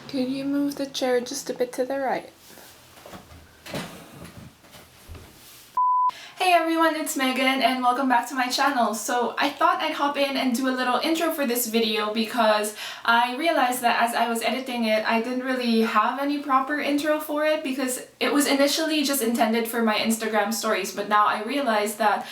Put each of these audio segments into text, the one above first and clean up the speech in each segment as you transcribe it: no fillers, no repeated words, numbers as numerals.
Could you move the chair just a bit to the right? Hey everyone, it's Megan and welcome back to my channel. So I thought I'd hop in and do a little intro for this video because I realized that as I was editing it, I didn't really have any proper intro for it because it was initially just intended for my Instagram stories, but now I realized that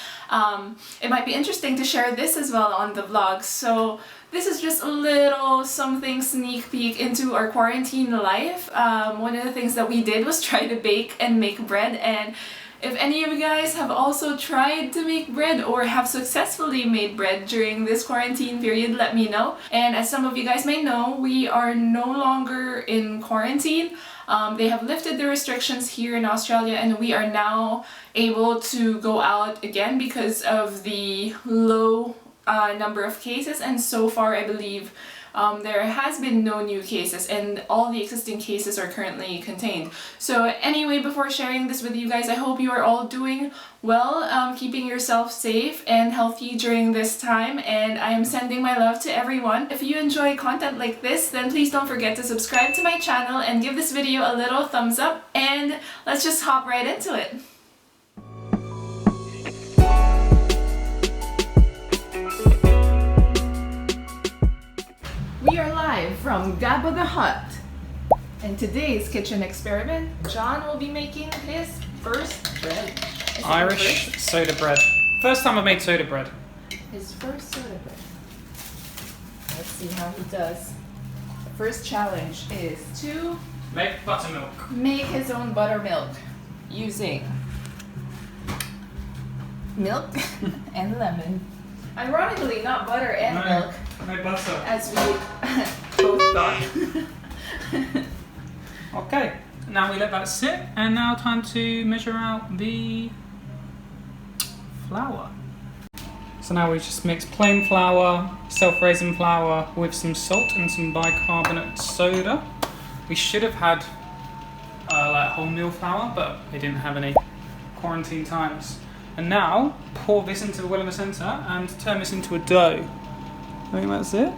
it might be interesting to share this as well on the vlog. So this is just a little something sneak peek into our quarantine life. One of the things that we did was try to bake and make bread, and if any of you guys have also tried to make bread or have successfully made bread during this quarantine period, let me know. And as some of you guys may know, we are no longer in quarantine. They have lifted the restrictions here in Australia and we are now able to go out again because of the low number of cases, and so far I believe there has been no new cases and all the existing cases are currently contained. So anyway, before sharing this with you guys, I hope you are all doing well, keeping yourself safe and healthy during this time, and I am sending my love to everyone. If you enjoy content like this, then please don't forget to subscribe to my channel and give this video a little thumbs up, and let's just hop right into it. We are live from Gabba the Hut. In today's kitchen experiment, John will be making his first bread. Irish soda bread. First time I've made soda bread. His first soda bread. Let's see how he does. The first challenge is to Make buttermilk. make his own buttermilk using milk and lemon. Ironically, not butter and milk. No butter. As we both thought. Okay, now we let that sit, and now time to measure out the flour. So now we just mix plain flour, self-raising flour with some salt and some bicarbonate soda. We should have had like wholemeal flour, but we didn't have any quarantine times. And now pour this into the well in the centre and turn this into a dough. I think that's it.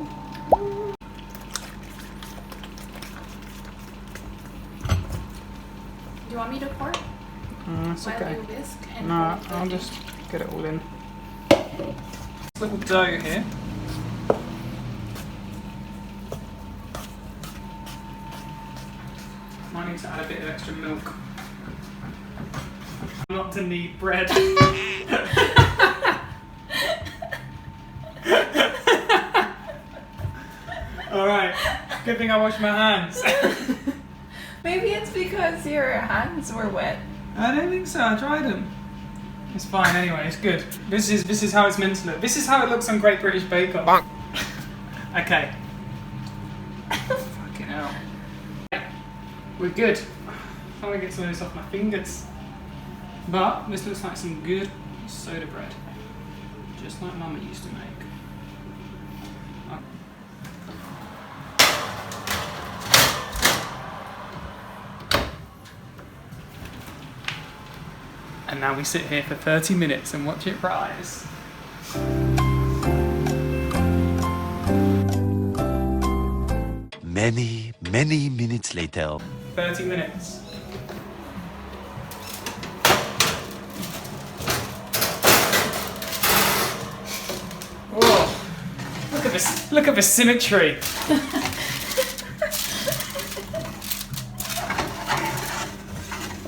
Do you want me to pour? That's okay. While you whisk and No, pour I'll the- just get it all in. This little dough here. Might need to add a bit of extra milk. Not to knead bread. Alright, good thing I washed my hands. Maybe it's because your hands were wet. I don't think so, I tried them. It's fine anyway, it's good. This is how it's meant to look. This is how it looks on Great British Bake Off. Okay. Fucking hell. We're good. I'm trying to get some of this off my fingers. But this looks like some good soda bread. Just like Mama used to make. And now we sit here for 30 minutes and watch it rise. Many minutes later. 30 minutes. Oh, look at this! Look at the symmetry.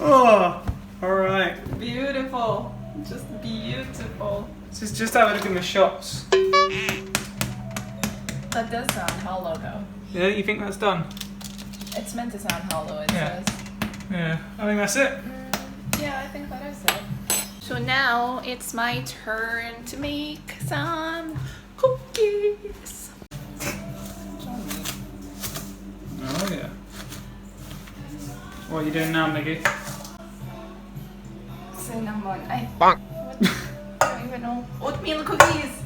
Oh, all right. Beautiful. Just beautiful. This is just how I look in the shots. That does sound hollow though. Yeah, you think that's done? It's meant to sound hollow, it Yeah. says. Yeah, I think that's it. Yeah, I think that is it. So now it's my turn to make some cookies. Oh yeah. What are you doing now, Miggy? Cinnamon. I don't even know. Oatmeal cookies.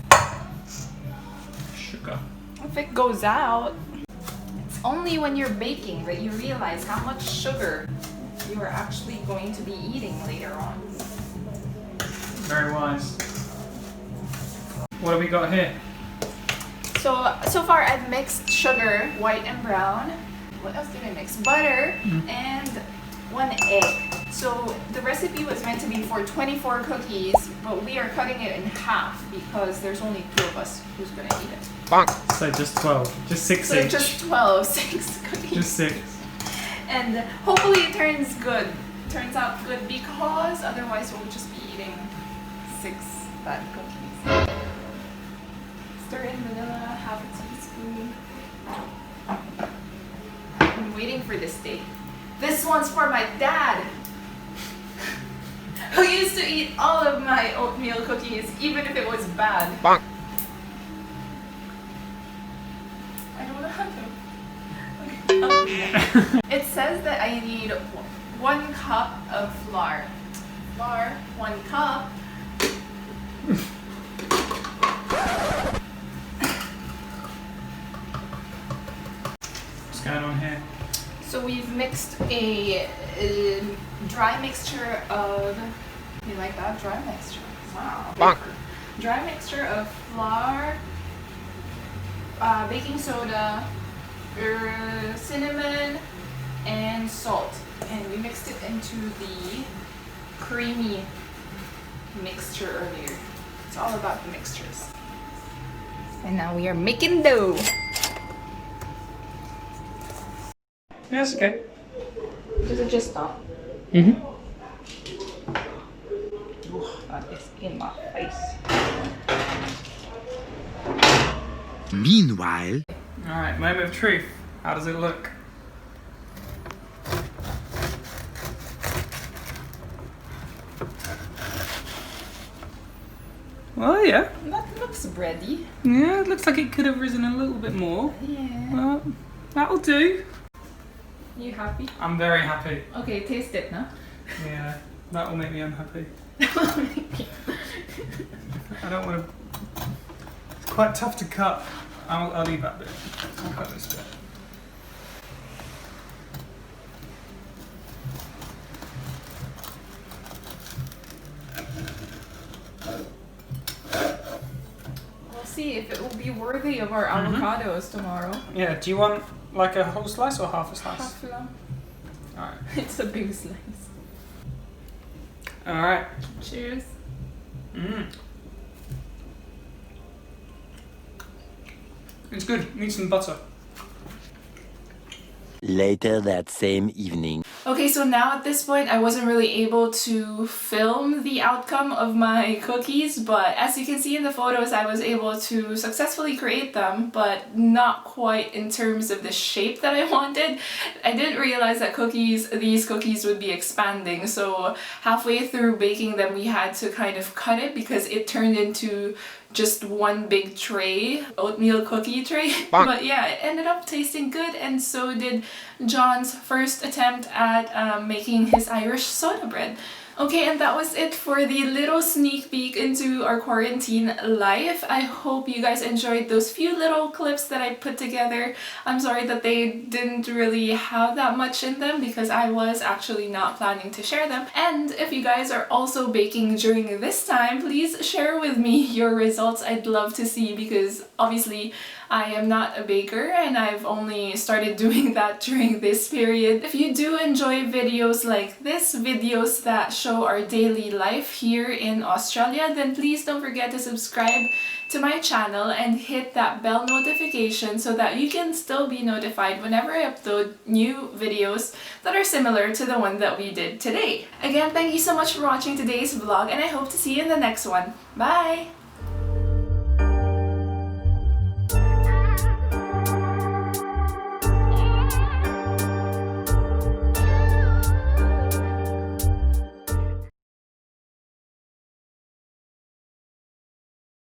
Sugar. If it goes out, it's only when you're baking that you realize how much sugar you are actually going to be eating later on. Very wise. What have we got here? So far I've mixed sugar, white and brown, what else did I mix? Butter and 1 egg. So the recipe was meant to be for 24 cookies, but we are cutting it in half because there's only 2 of us who's gonna eat it. So just 12, just 6 So each. just 12, 6 cookies. Just 6. And hopefully it turns out good, because otherwise we'll just be eating 6 bad cookies. Stir in vanilla, half a teaspoon. I'm waiting for this day. This one's for my dad, who used to eat all of my oatmeal cookies, even if it was bad. I don't know how to. Okay. It says that I need 1 cup of flour. Flour, 1 cup. What's going on here? So we've mixed a dry mixture of, you like that? Dry mixture. Wow. Dry mixture of flour, baking soda, cinnamon, and salt. And we mixed it into the creamy mixture earlier. It's all about the mixtures. And now we are making dough. Yeah, it's okay. Does it just stop? Mm-hmm. That is in my face. Meanwhile, Alright, moment of truth. How does it look? Well, yeah. That looks bready. Yeah, it looks like it could have risen a little bit more. Yeah. Well, that'll do. You happy? I'm very happy. Okay, taste it now. Yeah, that will make me unhappy. I don't want to... It's quite tough to cut. I'll leave that bit. I'll cut this bit. We'll see if it will be worthy of our avocados tomorrow. Yeah, do you want like a whole slice or half a slice? Half long. Alright. It's a big slice. Alright. Cheers. It's good. Need some butter. later that same evening. Okay, so now at this point I wasn't really able to film the outcome of my cookies, but as you can see in the photos I was able to successfully create them, but not quite in terms of the shape that I wanted. I didn't realize that these cookies would be expanding, so halfway through baking them we had to kind of cut it because it turned into just one big tray, oatmeal cookie tray. But yeah, it ended up tasting good, and so did John's first attempt at making his Irish soda bread. Okay, and that was it for the little sneak peek into our quarantine life. I hope you guys enjoyed those few little clips that I put together. I'm sorry that they didn't really have that much in them because I was actually not planning to share them. And if you guys are also baking during this time, please share with me your results. I'd love to see, because obviously I am not a baker and I've only started doing that during this period. If you do enjoy videos like this, videos that show our daily life here in Australia, then please don't forget to subscribe to my channel and hit that bell notification so that you can still be notified whenever I upload new videos that are similar to the one that we did today. Again, thank you so much for watching today's vlog, and I hope to see you in the next one. Bye!